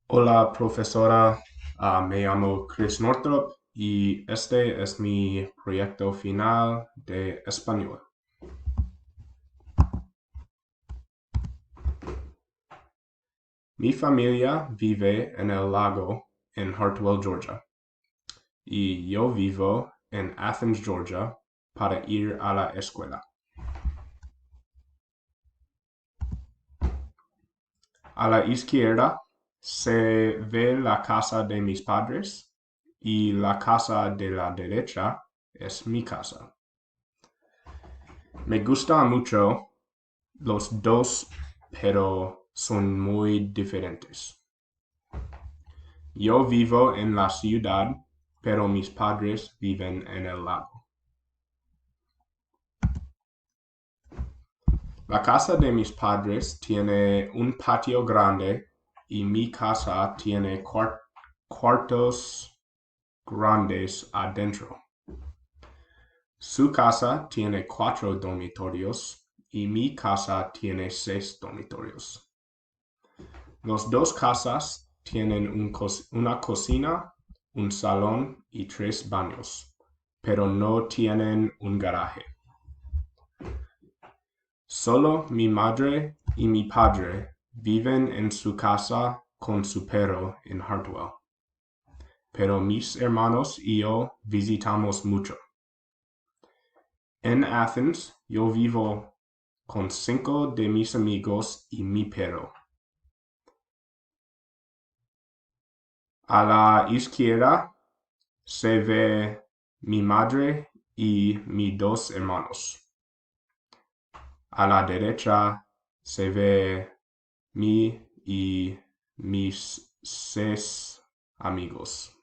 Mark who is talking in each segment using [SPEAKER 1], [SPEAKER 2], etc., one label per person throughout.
[SPEAKER 1] Hola, profesora. Me llamo Chris Northrup y este es mi proyecto final de español. Mi familia vive en el lago en Hartwell, Georgia, y yo vivo en Athens, Georgia, para ir a la escuela. A la izquierda se ve la casa de mis padres y la casa de la derecha es mi casa. Me gustan mucho los dos, pero son muy diferentes. Yo vivo en la ciudad, pero mis padres viven en el lago. La casa de mis padres tiene un patio grande y mi casa tiene cuartos grandes adentro. Su casa tiene 4 dormitorios y mi casa tiene 6 dormitorios. Las dos casas tienen una cocina, un salón y 3 baños, pero no tienen un garaje. Solo mi madre y mi padre viven en su casa con su perro en Hartwell, pero mis hermanos y yo visitamos mucho. En Athens, yo vivo con 5 de mis amigos y mi perro. A la izquierda se ve mi madre y mis 2 hermanos. A la derecha se ve mí y mis 6 amigos.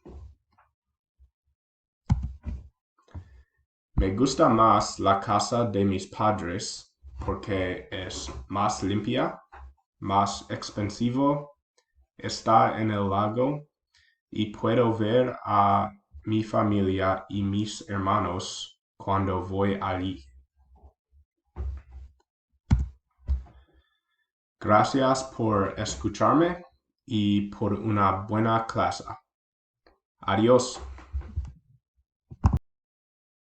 [SPEAKER 1] Me gusta más la casa de mis padres porque es más limpia, más expensivo, está en el lago y puedo ver a mi familia y mis hermanos cuando voy allí. Gracias por escucharme y por una buena clase. Adiós.